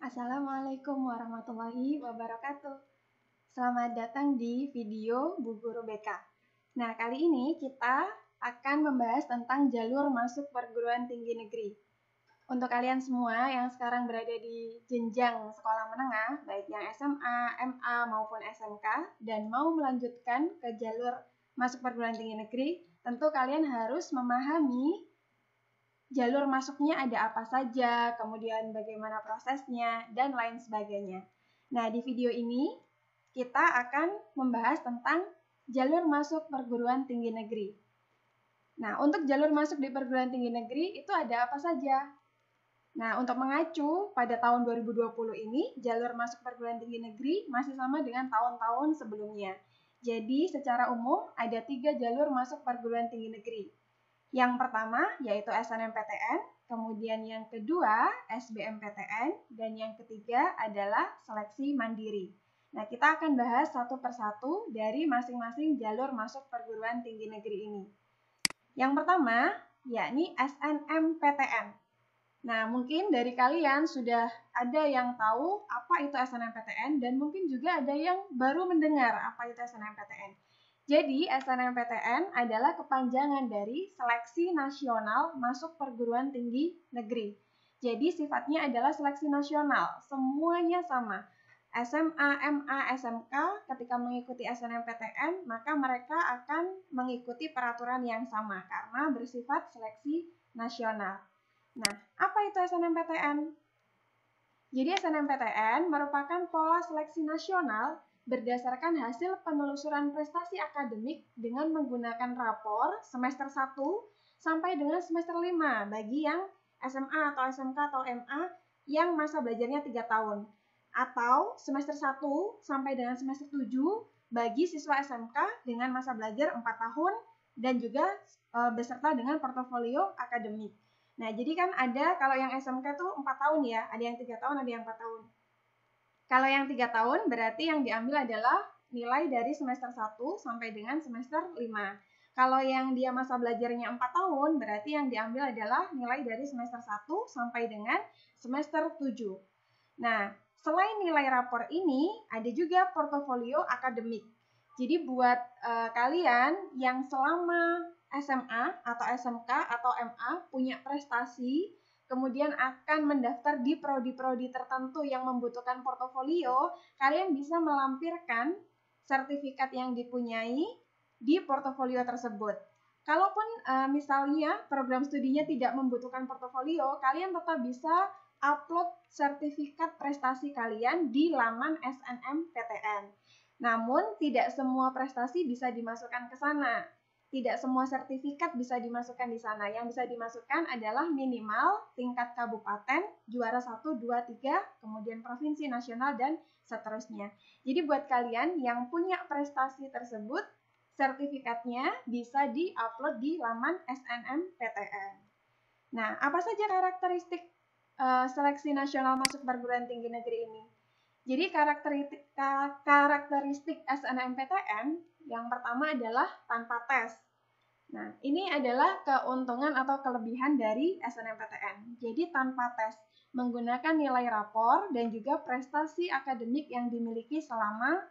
Assalamualaikum warahmatullahi wabarakatuh. Selamat datang di video Bu Guru BK. Nah, kali ini kita akan membahas tentang jalur masuk perguruan tinggi negeri. Untuk kalian semua yang sekarang berada di jenjang sekolah menengah, baik yang SMA, MA maupun SMK, dan mau melanjutkan ke jalur masuk perguruan tinggi negeri, tentu kalian harus memahami jalur masuknya ada apa saja, kemudian bagaimana prosesnya, dan lain sebagainya. Nah, di video ini kita akan membahas tentang jalur masuk perguruan tinggi negeri. Nah, untuk jalur masuk di perguruan tinggi negeri itu ada apa saja? Nah, untuk mengacu pada tahun 2020 ini, jalur masuk perguruan tinggi negeri masih sama dengan tahun-tahun sebelumnya. Jadi, secara umum ada 3 jalur masuk perguruan tinggi negeri. Yang pertama yaitu SNMPTN, kemudian yang kedua SBMPTN, dan yang ketiga adalah seleksi mandiri. Nah, kita akan bahas satu persatu dari masing-masing jalur masuk perguruan tinggi negeri ini. Yang pertama, yakni SNMPTN. Nah, mungkin dari kalian sudah ada yang tahu apa itu SNMPTN dan mungkin juga ada yang baru mendengar apa itu SNMPTN. Jadi, SNMPTN adalah kepanjangan dari Seleksi Nasional Masuk Perguruan Tinggi Negeri. Jadi, sifatnya adalah seleksi nasional, semuanya sama. SMA, MA, SMK ketika mengikuti SNMPTN, maka mereka akan mengikuti peraturan yang sama karena bersifat seleksi nasional. Nah, apa itu SNMPTN? Jadi SNMPTN merupakan pola seleksi nasional berdasarkan hasil penelusuran prestasi akademik dengan menggunakan rapor semester 1 sampai dengan semester 5 bagi yang SMA atau SMK atau MA yang masa belajarnya 3 tahun. Atau semester 1 sampai dengan semester 7 bagi siswa SMK dengan masa belajar 4 tahun dan juga beserta dengan portofolio akademik. Nah, jadi kan ada kalau yang SMK tuh 4 tahun ya, ada yang 3 tahun, ada yang 4 tahun. Kalau yang 3 tahun berarti yang diambil adalah nilai dari semester 1 sampai dengan semester 5. Kalau yang dia masa belajarnya 4 tahun berarti yang diambil adalah nilai dari semester 1 sampai dengan semester 7. Nah, selain nilai rapor ini, ada juga portofolio akademik. Jadi buat kalian yang selama SMA atau SMK atau MA punya prestasi, kemudian akan mendaftar di prodi-prodi tertentu yang membutuhkan portofolio, kalian bisa melampirkan sertifikat yang dipunyai di portofolio tersebut. Kalaupun misalnya program studinya tidak membutuhkan portofolio, kalian tetap bisa upload sertifikat prestasi kalian di laman SNMPTN. Namun, tidak semua prestasi bisa dimasukkan ke sana. Tidak semua sertifikat bisa dimasukkan di sana. Yang bisa dimasukkan adalah minimal tingkat kabupaten, juara 1, 2, 3, kemudian provinsi, nasional, dan seterusnya. Jadi buat kalian yang punya prestasi tersebut, sertifikatnya bisa di-upload di laman SNMPTN. Nah, apa saja karakteristik seleksi nasional masuk perguruan tinggi negeri ini? Jadi karakteristik SNMPTN yang pertama adalah tanpa tes. Nah, ini adalah keuntungan atau kelebihan dari SNMPTN. Jadi tanpa tes, menggunakan nilai rapor dan juga prestasi akademik yang dimiliki selama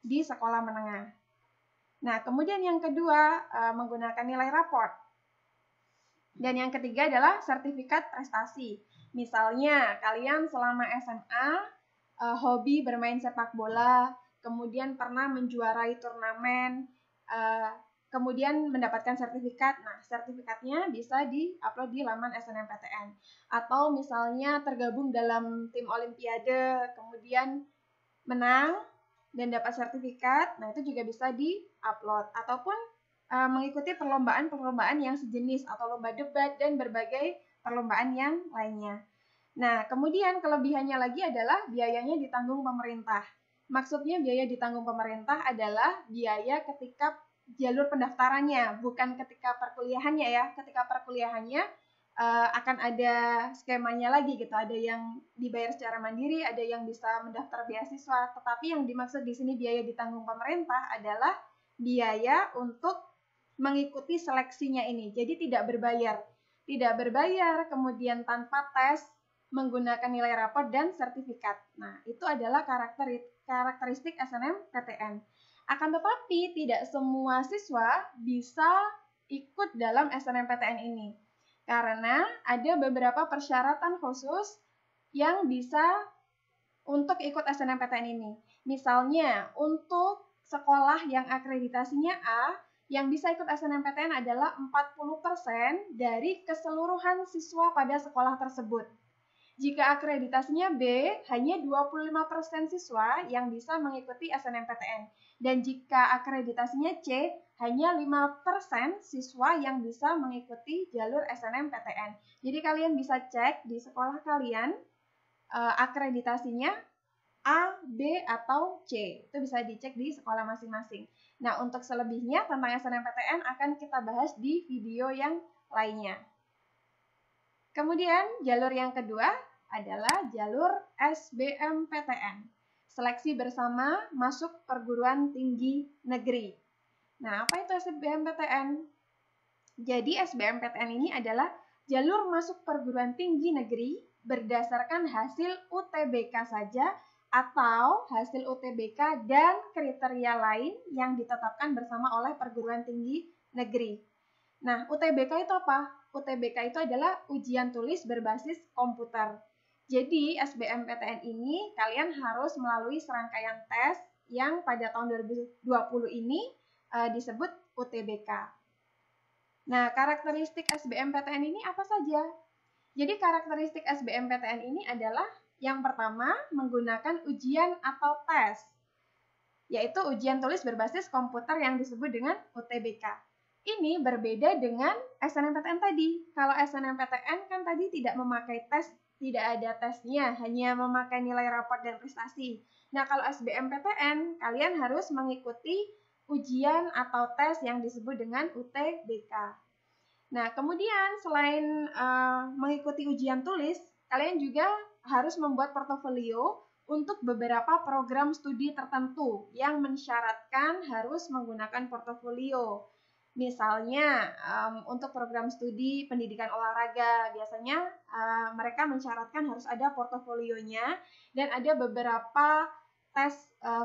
di sekolah menengah. Nah, kemudian yang kedua, menggunakan nilai rapor. Dan yang ketiga adalah sertifikat prestasi. Misalnya, kalian selama SMA hobi bermain sepak bola, kemudian pernah menjuarai turnamen, kemudian mendapatkan sertifikat. Nah, sertifikatnya bisa di-upload di laman SNMPTN. Atau misalnya tergabung dalam tim olimpiade, kemudian menang dan dapat sertifikat, nah itu juga bisa di-upload. Ataupun mengikuti perlombaan-perlombaan yang sejenis atau lomba debat dan berbagai perlombaan yang lainnya. Nah, kemudian kelebihannya lagi adalah biayanya ditanggung pemerintah. Maksudnya biaya ditanggung pemerintah adalah biaya ketika jalur pendaftarannya, bukan ketika perkuliahannya ya. Ketika perkuliahannya akan ada skemanya lagi gitu. Ada yang dibayar secara mandiri, ada yang bisa mendaftar beasiswa. Tetapi yang dimaksud di sini biaya ditanggung pemerintah adalah biaya untuk mengikuti seleksinya ini. Jadi tidak berbayar. Tidak berbayar, kemudian tanpa tes, menggunakan nilai rapor dan sertifikat. Nah, itu adalah karakteristik SNMPTN. Akan tetapi, tidak semua siswa bisa ikut dalam SNMPTN ini. Karena ada beberapa persyaratan khusus yang bisa untuk ikut SNMPTN ini. Misalnya, untuk sekolah yang akreditasinya A, yang bisa ikut SNMPTN adalah 40% dari keseluruhan siswa pada sekolah tersebut. Jika akreditasinya B, hanya 25% siswa yang bisa mengikuti SNMPTN. Dan jika akreditasinya C, hanya 5% siswa yang bisa mengikuti jalur SNMPTN. Jadi kalian bisa cek di sekolah kalian akreditasinya A, B, atau C. Itu bisa dicek di sekolah masing-masing. Nah, untuk selebihnya tentang SNMPTN akan kita bahas di video yang lainnya. Kemudian, jalur yang kedua adalah jalur SBMPTN, seleksi bersama masuk perguruan tinggi negeri. Nah, apa itu SBMPTN? Jadi, SBMPTN ini adalah jalur masuk perguruan tinggi negeri berdasarkan hasil UTBK saja atau hasil UTBK dan kriteria lain yang ditetapkan bersama oleh perguruan tinggi negeri. Nah, UTBK itu apa? UTBK itu adalah ujian tulis berbasis komputer. Jadi, SBMPTN ini kalian harus melalui serangkaian tes yang pada tahun 2020 ini disebut UTBK. Nah, karakteristik SBMPTN ini apa saja? Jadi, karakteristik SBMPTN ini adalah yang pertama, menggunakan ujian atau tes, yaitu ujian tulis berbasis komputer yang disebut dengan UTBK. Ini berbeda dengan SNMPTN tadi. Kalau SNMPTN kan tadi tidak memakai tes, tidak ada tesnya, hanya memakai nilai rapor dan prestasi. Nah, kalau SBMPTN, kalian harus mengikuti ujian atau tes yang disebut dengan UTBK. Nah, kemudian selain mengikuti ujian tulis, kalian juga harus membuat portofolio untuk beberapa program studi tertentu yang mensyaratkan harus menggunakan portofolio. Misalnya, untuk program studi pendidikan olahraga, biasanya mereka mensyaratkan harus ada portofolionya dan ada beberapa tes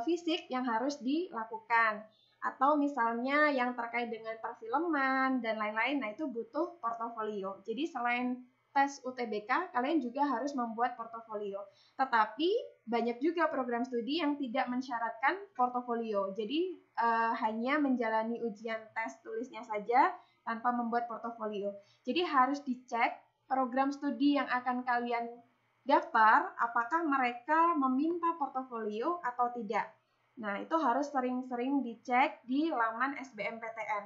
fisik yang harus dilakukan. Atau misalnya yang terkait dengan perfilman dan lain-lain, nah itu butuh portofolio. Jadi selain tes UTBK, kalian juga harus membuat portofolio. Tetapi banyak juga program studi yang tidak mensyaratkan portofolio. Jadi hanya menjalani ujian tes tulisnya saja tanpa membuat portofolio. Jadi harus dicek program studi yang akan kalian daftar, apakah mereka meminta portofolio atau tidak. Nah, itu harus sering-sering dicek di laman SBMPTN.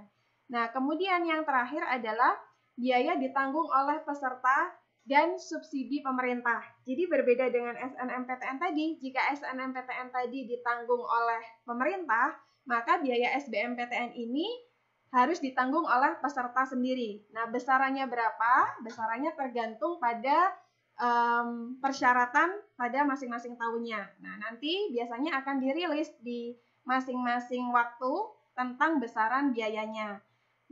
Nah, kemudian yang terakhir adalah biaya ditanggung oleh peserta dan subsidi pemerintah. Jadi berbeda dengan SNMPTN tadi, jika SNMPTN tadi ditanggung oleh pemerintah, maka biaya SBMPTN ini harus ditanggung oleh peserta sendiri. Nah, besarannya berapa? Besarannya tergantung pada persyaratan pada masing-masing tahunnya. Nah, nanti biasanya akan dirilis di masing-masing waktu tentang besaran biayanya.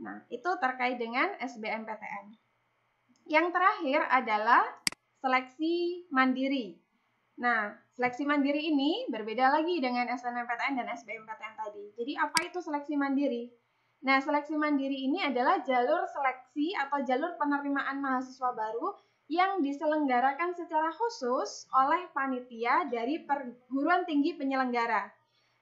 Nah, itu terkait dengan SBMPTN. Yang terakhir adalah seleksi mandiri. Nah, seleksi mandiri ini berbeda lagi dengan SNMPTN dan SBMPTN tadi. Jadi, apa itu seleksi mandiri? Nah, seleksi mandiri ini adalah jalur seleksi atau jalur penerimaan mahasiswa baru yang diselenggarakan secara khusus oleh panitia dari perguruan tinggi penyelenggara.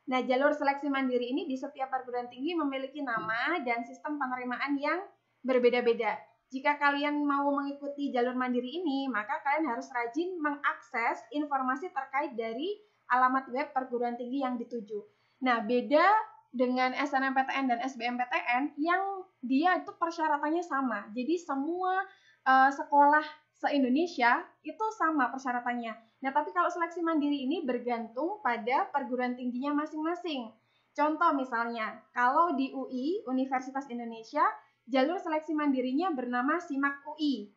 Nah, jalur seleksi mandiri ini di setiap perguruan tinggi memiliki nama dan sistem penerimaan yang berbeda-beda. Jika kalian mau mengikuti jalur mandiri ini, maka kalian harus rajin mengakses informasi terkait dari alamat web perguruan tinggi yang dituju. Nah, beda dengan SNMPTN dan SBMPTN yang dia itu persyaratannya sama. Jadi semua sekolah se-Indonesia itu sama persyaratannya. Nah, tapi kalau seleksi mandiri ini bergantung pada perguruan tingginya masing-masing. Contoh misalnya, kalau di UI, Universitas Indonesia, jalur seleksi mandirinya bernama SIMAK UI.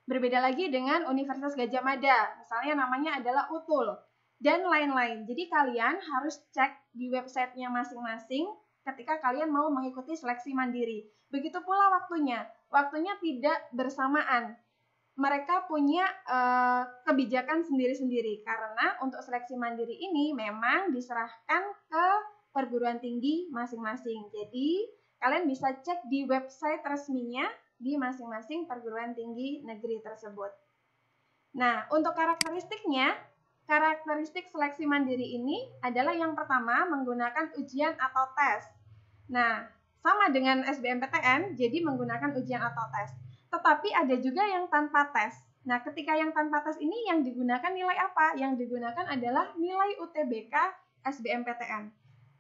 Berbeda lagi dengan Universitas Gadjah Mada, misalnya namanya adalah UTUL, dan lain-lain. Jadi kalian harus cek di websitenya masing-masing ketika kalian mau mengikuti seleksi mandiri. Begitu pula waktunya. Waktunya tidak bersamaan. mereka punya kebijakan sendiri-sendiri, karena untuk seleksi mandiri ini memang diserahkan ke perguruan tinggi masing-masing. Jadi kalian bisa cek di website resminya di masing-masing perguruan tinggi negeri tersebut. Nah, untuk karakteristiknya, karakteristik seleksi mandiri ini adalah yang pertama menggunakan ujian atau tes. Nah, sama dengan SBMPTN, jadi menggunakan ujian atau tes. Tetapi ada juga yang tanpa tes. Nah, ketika yang tanpa tes ini yang digunakan nilai apa? Yang digunakan adalah nilai UTBK SBMPTN.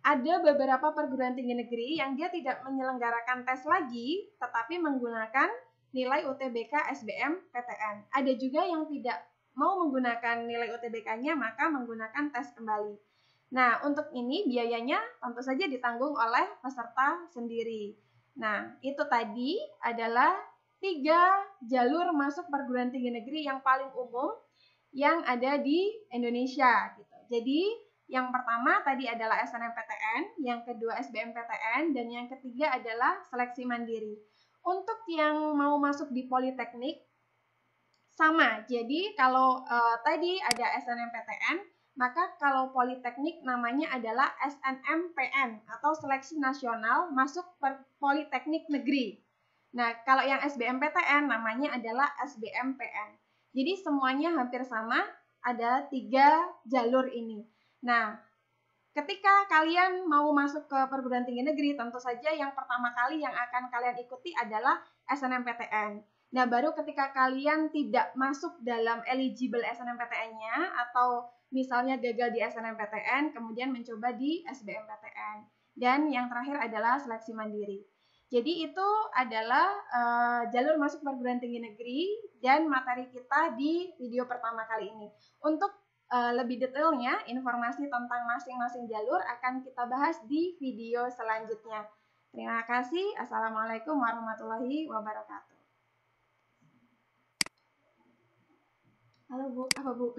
Ada beberapa perguruan tinggi negeri yang dia tidak menyelenggarakan tes lagi, tetapi menggunakan nilai UTBK SBMPTN. Ada juga yang tidak mau menggunakan nilai UTBK-nya, maka menggunakan tes kembali. Nah, untuk ini biayanya tentu saja ditanggung oleh peserta sendiri. Nah, itu tadi adalah 3 jalur masuk perguruan tinggi negeri yang paling umum yang ada di Indonesia gitu. Jadi, yang pertama tadi adalah SNMPTN, yang kedua SBMPTN, dan yang ketiga adalah seleksi mandiri. Untuk yang mau masuk di Politeknik, sama. Jadi, kalau tadi ada SNMPTN, maka kalau Politeknik namanya adalah SNMPN atau Seleksi Nasional Masuk Politeknik Negeri. Nah, kalau yang SBMPTN namanya adalah SBMPN. Jadi semuanya hampir sama, ada 3 jalur ini. Nah, ketika kalian mau masuk ke perguruan tinggi negeri, tentu saja yang pertama kali yang akan kalian ikuti adalah SNMPTN. Nah, baru ketika kalian tidak masuk dalam eligible SNMPTN-nya atau misalnya gagal di SNMPTN, kemudian mencoba di SBMPTN. Dan yang terakhir adalah seleksi mandiri. Jadi itu adalah jalur masuk perguruan tinggi negeri dan materi kita di video pertama kali ini. Untuk lebih detailnya, informasi tentang masing-masing jalur akan kita bahas di video selanjutnya. Terima kasih. Assalamualaikum warahmatullahi wabarakatuh. Halo Bu, apa Bu?